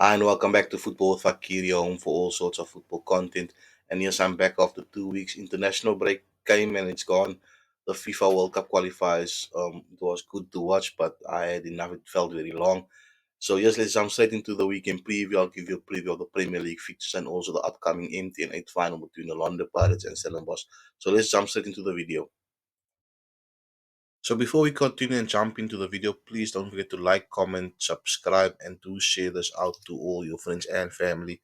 Hi, and welcome back to Football with Fakier, your home for all sorts of football content. And yes, I'm back after 2 weeks. International break came and it's gone. The FIFA World Cup qualifiers. It was good to watch, but I had enough. It felt very long. So yes, let's jump straight into the weekend preview. I'll give you a preview of the Premier League fixtures and also the upcoming MTN 8 final between the London Pirates and Stellenbosch. So let's jump straight into the video. So before we continue and jump into the video, please don't forget to like, comment, subscribe, and to share this out to all your friends and family.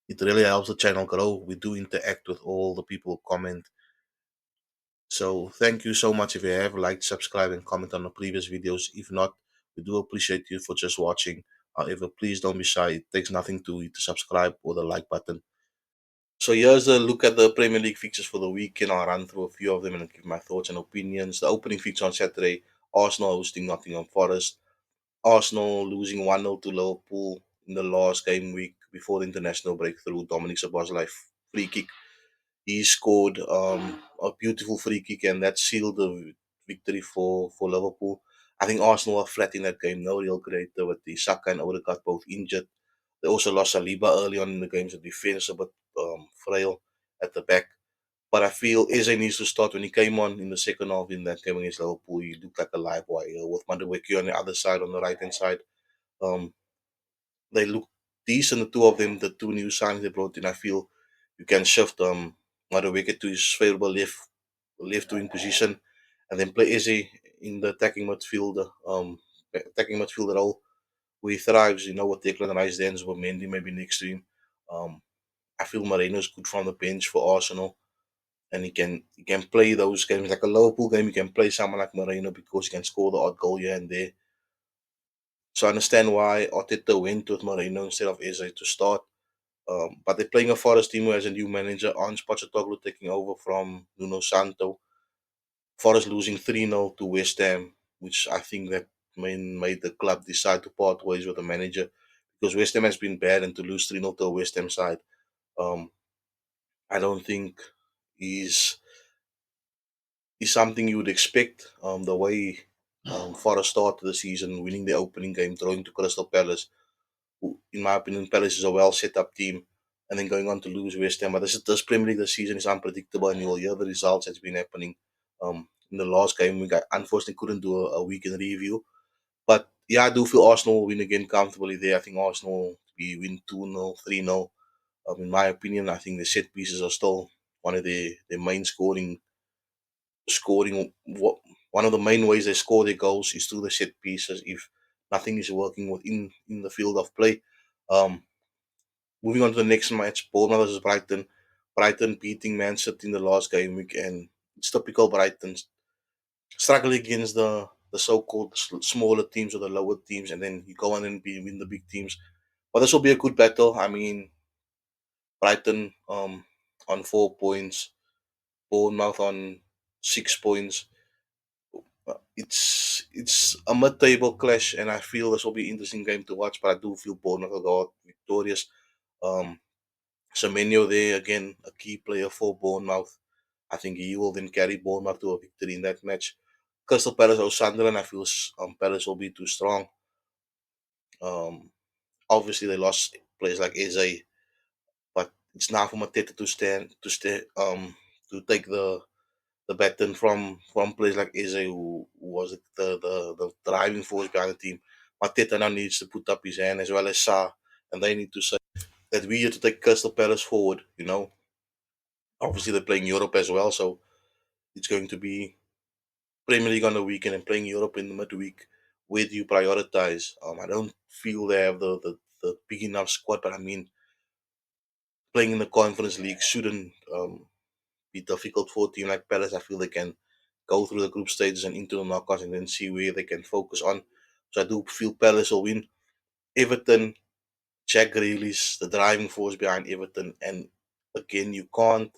It really helps the channel grow. We do interact with all the people who comment. So thank you so much if you have liked, subscribe, and comment on the previous videos. If not, we do appreciate you for just watching. However, please don't be shy. It takes nothing to subscribe or the like button. So here's a look at the Premier League fixtures for the weekend. I'll run through a few of them and give my thoughts and opinions. The opening fixture on Saturday, Arsenal hosting Nottingham Forest. Arsenal losing 1-0 to Liverpool in the last game week before the international breakthrough. Dominic Szoboszlai free kick. He scored a beautiful free kick, and that sealed the victory for Liverpool. I think Arsenal were flat in that game. No real creativity. Saka and Odegaard both injured. They also lost Saliba early on in the game, so defense a bit frail at the back. But I feel Eze needs to start. When he came on in the second half in that game against Liverpool, he looked like a live wire with Madueke on the other side, on the right hand side. Um, they look decent, the two of them, the two new signings they brought in. I feel you can shift Madueke to his favorable left wing position, and then play Eze in the attacking midfielder role where he thrives. With Declan Rice, then Mendy maybe next to him. Um, I feel Moreno's good from the bench for Arsenal, and he can play those games like a Liverpool game. You can play someone like Moreno because he can score the odd goal here and there. So I understand why Arteta went with Moreno instead of Eze to start. But they're playing a Forest team who has a new manager, Ange Postecoglou, taking over from Nuno Santo. Forest losing 3-0 to West Ham, which I think that made the club decide to part ways with the manager because West Ham has been bad, and to lose 3-0 to a West Ham side, um, I don't think is is something you would expect. The way Forest started the season, winning the opening game, drawing to Crystal Palace, who, in my opinion, Palace is a well set up team, and then going on to lose West Ham. But this Premier League this season is unpredictable, and you'll hear the results that's been happening. In the last game, we got unfortunately couldn't do a weekend review, but yeah, I do feel Arsenal will win again comfortably there. I think Arsenal will win 2-0, 3-0. In my opinion, I think the set pieces are still one of their main scoring what one of the main ways they score their goals is through the set pieces if nothing is working within in the field of play. Um, Moving on to the next match, Bournemouth versus Brighton. Brighton beating Man City in the last game week, and it's typical Brighton struggling against the so-called smaller teams or the lower teams, and then you go on and win the big teams. But this will be a good battle. I mean, Brighton on 4 points, Bournemouth on 6 points. It's a mid-table clash, and I feel this will be an interesting game to watch. But I do feel Bournemouth will go out victorious. Um, Semenyo there again, a key player for Bournemouth. I think he will then carry Bournemouth to a victory in that match. Crystal Palace or Sunderland, I feel Palace will be too strong. Um, Obviously they lost players like Eze, but it's now for Mateta to take the baton from players like Eze, who was the driving force behind the team. Mateta now needs to put up his hand as well as Sa, and they need to say that we need to take Crystal Palace forward. Obviously they're playing Europe as well, so it's going to be Premier League on the weekend and playing Europe in the midweek. Where do you prioritize? I don't feel they have the big enough squad, but I mean, playing in the Conference League shouldn't be difficult for a team like Palace. I feel they can go through the group stages and into the knockouts and then see where they can focus on. So I do feel Palace will win. Everton, Jack Grealish, the driving force behind Everton, and again, you can't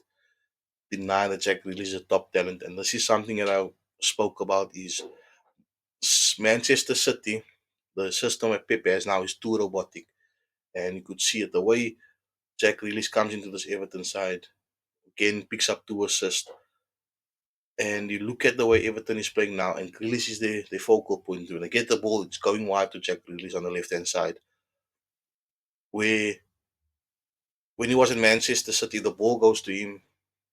deny that Jack Grealish is a top talent. And this is something that I spoke about is Manchester City. The system that Pepe has now is too robotic, and you could see it the way Jack Grealish comes into this Everton side. Again, picks up 2 assists. And you look at the way Everton is playing now, and Grealish is the focal point. When they get the ball, it's going wide to Jack Grealish on the left hand side. where when he was in Manchester City, the ball goes to him,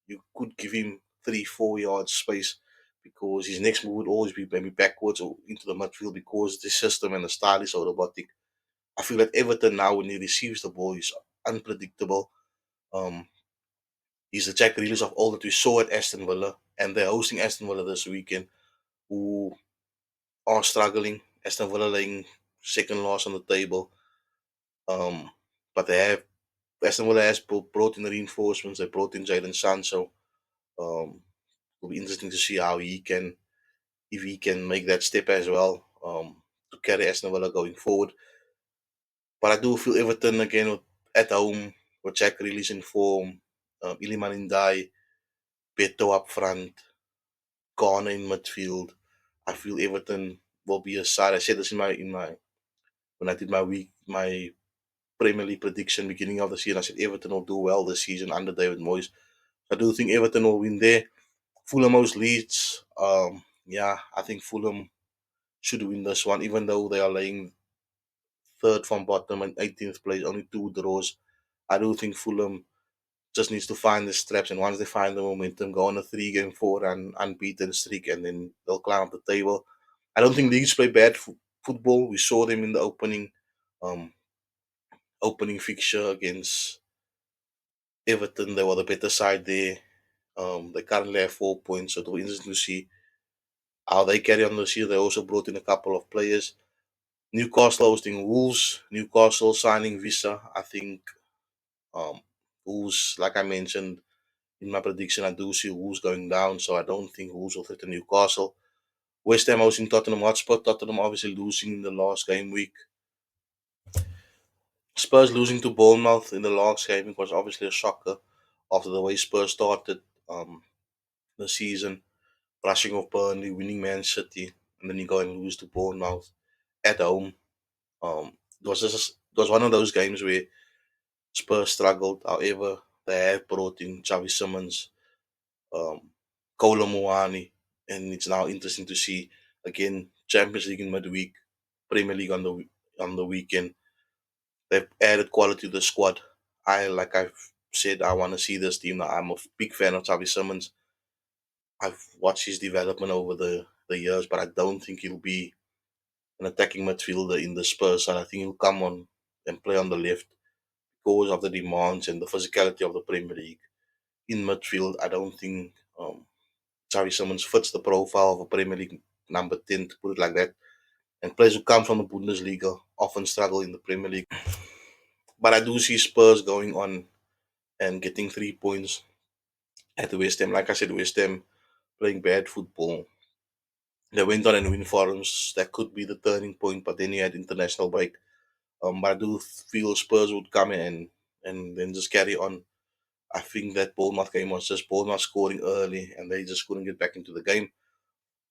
you could give him 3, 4 yards space because his next move would always be maybe backwards or into the midfield because the system and the style is so robotic. I feel that Everton now, when he receives the ball, is unpredictable. Um, he's the Jack Grealish of all that we saw at Aston Villa, and they're hosting Aston Villa this weekend, who are struggling. Aston Villa laying second last on the table, um, but they have Aston Villa has brought in the reinforcements. They brought in Jadon Sancho. It'll be interesting to see how he can, if he can make that step as well, to carry Aston Villa going forward. But I do feel Everton again at home with Jack Grealish in form, Iliman Indai, Beto up front, Garner in midfield. I feel Everton will be a side. I said this in my when I did my Premier League prediction beginning of the season. I said Everton will do well this season under David Moyes. I do think Everton will win there. Fulham host Leeds. Yeah, I think Fulham should win this one, even though they are laying third from bottom and 18th place, only 2 draws. I do think Fulham just needs to find the straps, and once they find the momentum, go on a 3-game four and unbeaten streak, and then they'll climb up the table. I don't think Leeds play bad football. We saw them in the um, opening fixture against Everton. They were the better side there. They currently have 4 points, so it'll be interesting to see how they carry on this year. They also brought in a couple of players. Newcastle hosting Wolves. Newcastle signing Visa. I think um, Wolves, like I mentioned in my prediction, I do see Wolves going down, so I don't think Wolves will threaten Newcastle. West Ham hosting Tottenham Hotspur. Tottenham obviously losing in the last game week. Spurs losing to Bournemouth in the last game week was obviously a shocker after the way Spurs started the season, rushing off Burnley, winning Man City, and then you go and lose to Bournemouth at home. It was one of those games where Spurs struggled. However, they have brought in Xavi Simmons, um, Kolo Muani, and it's now interesting to see again Champions League in midweek, Premier League on the weekend. They've added quality to the squad. Like I've said, I want to see this team. Now, I'm a big fan of Xavi Simmons. I've watched his development over the years, but I don't think he'll be an attacking midfielder in the Spurs. And I think he'll come on and play on the left because of the demands and the physicality of the Premier League. In midfield, I don't think Xavi Simmons fits the profile of a Premier League number 10, to put it like that. And players who come from the Bundesliga often struggle in the Premier League. But I do see Spurs going on and getting 3 points at the West Ham. Like I said, West Ham playing bad football. They went on and win forums. That could be the turning point, but then you had international break. But I do feel Spurs would come in and then just carry on. I think that Bournemouth game was just Bournemouth scoring early and they just couldn't get back into the game.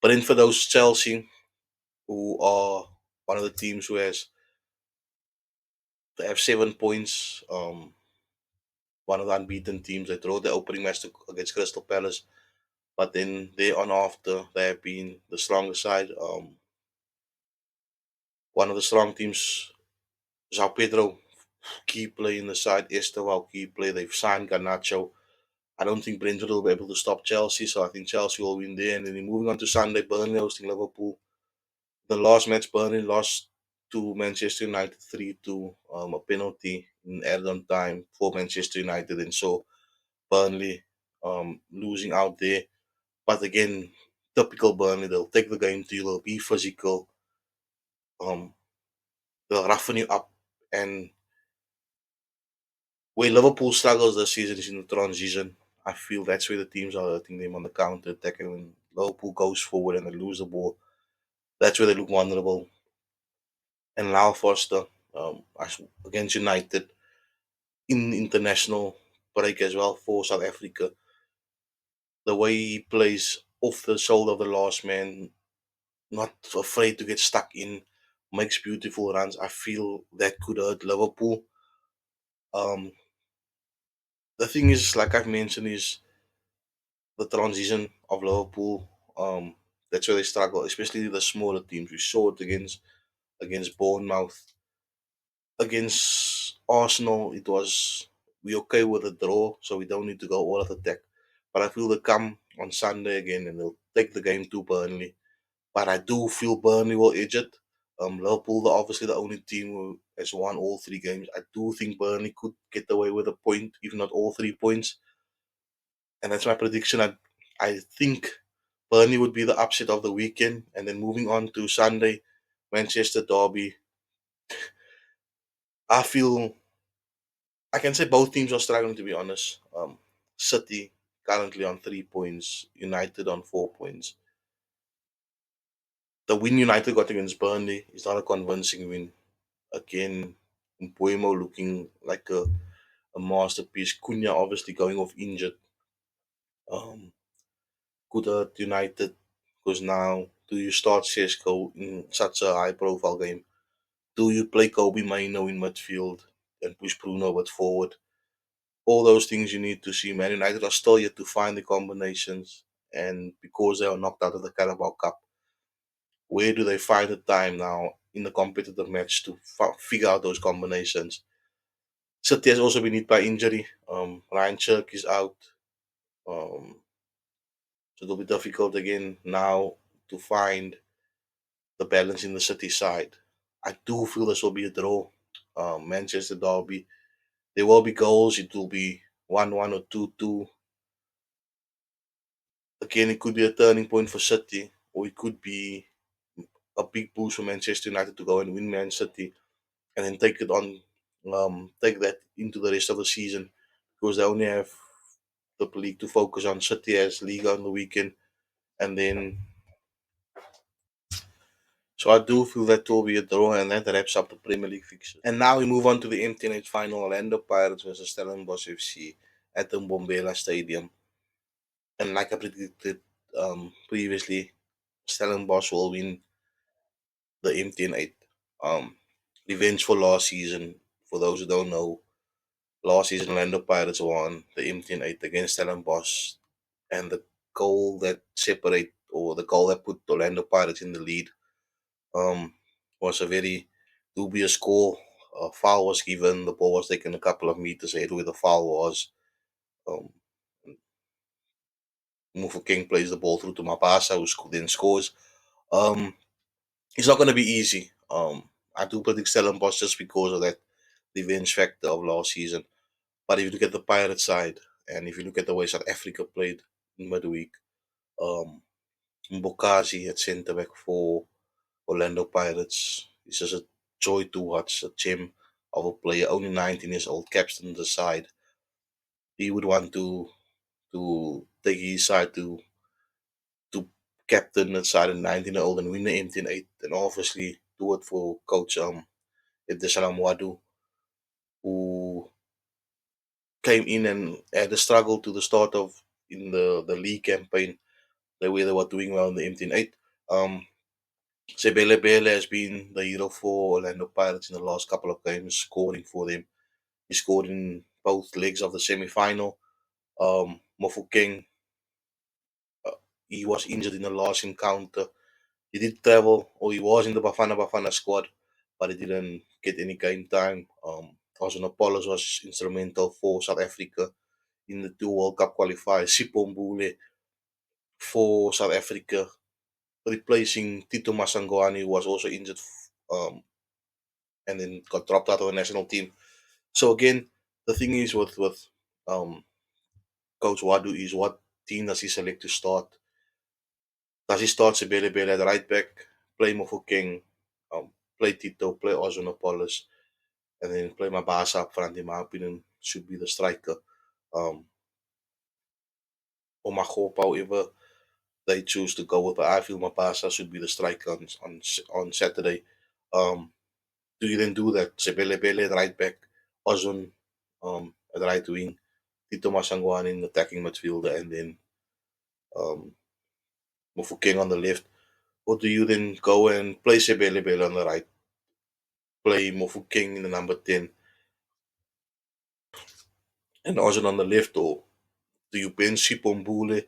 But then for those Chelsea, who are one of the teams who has they have 7 points, one of the unbeaten teams. They draw the opening match against Crystal Palace, but then they on after they have been the stronger side. One of the strong teams, Sao Pedro, key play in the side. Estevao, key play. They've signed Garnacho. I don't think Brentford will be able to stop Chelsea, so I think Chelsea will win there. And then moving on to Sunday, Burnley hosting Liverpool. The last match, Burnley lost to Manchester United 3-2, a penalty in added time for Manchester United, and so Burnley losing out there. But again, typical Burnley, they'll take the game to you, they'll be physical, um, they'll roughen you up. And where Liverpool struggles this season is in the transition. I feel that's where the teams are hurting them on the counter attack. And when Liverpool goes forward and they lose the ball, that's where they look vulnerable. And Lyle Foster, against United in international break as well for South Africa, the way he plays off the shoulder of the last man, not afraid to get stuck in, makes beautiful runs. I feel that could hurt Liverpool. Um, the thing is, like I've mentioned, is the transition of Liverpool. That's where they struggle, especially the smaller teams. We saw it against Bournemouth, against Arsenal, it was we okay with a draw, so we don't need to go all out attack. But I feel they come on Sunday again and they'll take the game to Burnley. But I do feel Burnley will edge it. Liverpool are obviously the only team who has won all three games. I do think Burnley could get away with a point, if not all 3 points. And that's my prediction. I think Burnley would be the upset of the weekend. And then moving on to Sunday, Manchester Derby. I feel I can say both teams are struggling, to be honest. City currently on 3 points, United on 4 points. The win United got against Burnley is not a convincing win. Again, Mbuemo looking like a masterpiece. Cunha obviously going off injured. Um, could hurt United because now do you start Sesko in such a high profile game? Do you play Kobe Maino in midfield and push Bruno a bit forward? All those things you need to see. Man United are still yet to find the combinations, and because they are knocked out of the Carabao Cup, where do they find the time now in the competitive match to figure out those combinations? City has also been hit by injury. Ryan Chirk is out, so it'll be difficult again now to find the balance in the City side. I do feel this will be a draw. Manchester Derby. There will be goals. It will be 1-1 or 2-2. Again, it could be a turning point for City, or it could be a big boost for Manchester United to go and win Man City, and then take it on, take that into the rest of the season, because they only have the league to focus on. City has Liga on the weekend, and then so I do feel that will be a draw, and that wraps up the Premier League fixtures. And now we move on to the MTN final: Orlando Pirates versus Stellenbosch FC at the Mbombela Stadium. And like I predicted previously, Stellenbosch will win the MTN 8. Revenge for last season. For those who don't know, last season Orlando Pirates won the MTN 8 against Stellenbosch, and the goal that separate or the goal that put Orlando Pirates in the lead um, was a very dubious call. A foul was given. The ball was taken a couple of meters ahead where the foul was. Um, Mufu King plays the ball through to Mapasa, who then scores. Um, it's not going to be easy. I do predict Stellenbosch just because of that revenge factor of last season. But if you look at the Pirate side, and if you look at the way South Africa played in midweek, um, Mbokazi at centre back for Orlando Pirates is just a joy to watch, a gem of a player, only 19 years old, captain the side. He would want to take his side to captain the side at 19-year-old and win the MTN 8, and obviously do it for coach Ibdesalam Wadu, who came in and had a struggle to the start of in the league campaign, the way they were doing well in the MTN 8. Um, Sebele Bele has been the hero for Orlando Pirates in the last couple of games, scoring for them. He scored in both legs of the semi-final. Mofokeng, uh, he was injured in the last encounter. He did travel, or he was in the Bafana Bafana squad, but he didn't get any game time. Also, Apollos was instrumental for South Africa in the two World Cup qualifiers. Sipombule for South Africa, replacing Tito Masangwani, who was also injured and then got dropped out of the national team. So again, the thing is with um, Coach Wadu is what team does he select to start? Does he start Sebele Bele at right back, play Mofokeng, play Tito, play Ozonopolis, and then play Mabasa up front? In my opinion, should be the striker. Um, or Magopa, however they choose to go with. But I feel Mabasa should be the striker on Saturday. Um, do you then do that? Sebele Bele at right back, Ozon at right wing, Tito Masangwan in attacking midfielder, and then um, Mofokeng on the left? Or do you then go and play Sebele Bele on the right, play Mofokeng in the number 10, and Ozon on the left? Or do you bench Sipombule,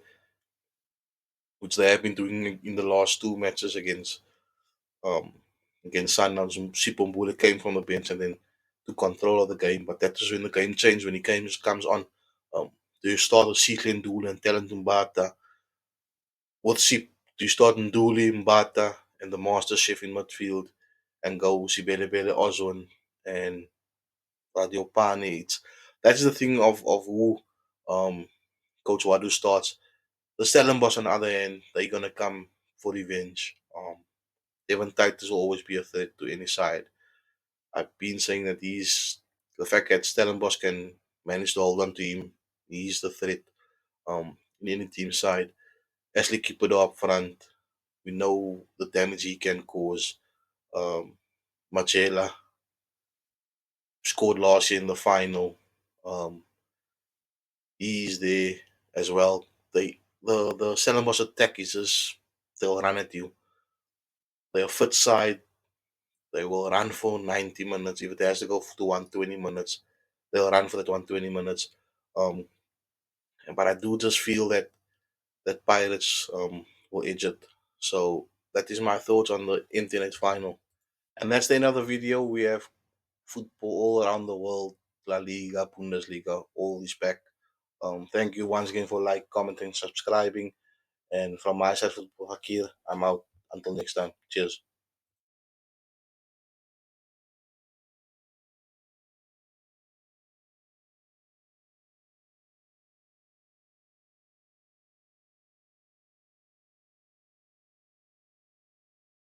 which they have been doing in the last two matches um, against Sundowns? Sipombule came from the bench and then to control of the game. But that is when the game changed, when he comes on. Um, do you start with Seeklen Dool and Talent Mbata? What Sip? Do you start Nduli, Mbata, and the master chef in midfield and go Sibele Ozone and Radio Pane? That's the thing of who Coach Wadu starts. The Stellenbosch on the other end, they're gonna come for revenge. Devon Titus will always be a threat to any side. I've been saying that the fact that Stellenbosch can manage to hold on to him, he's the threat in any team side. Ashley Kipido up front, we know the damage he can cause. Um, Machela scored last year in the final. Um, he's there as well. The Stellenbosch attack is just they'll run at you. They're a fit side. They will run for 90 minutes. If it has to go to 120 minutes, they'll run for that 120 minutes. Um, but I do just feel that Pirates will edge it. So that is my thoughts on the internet final. And that's the end of the video. We have football all around the world, La Liga, Bundesliga, all is back. Thank you once again for like, commenting, subscribing. And from my side, Football Hakir, I'm out. Until next time. Cheers.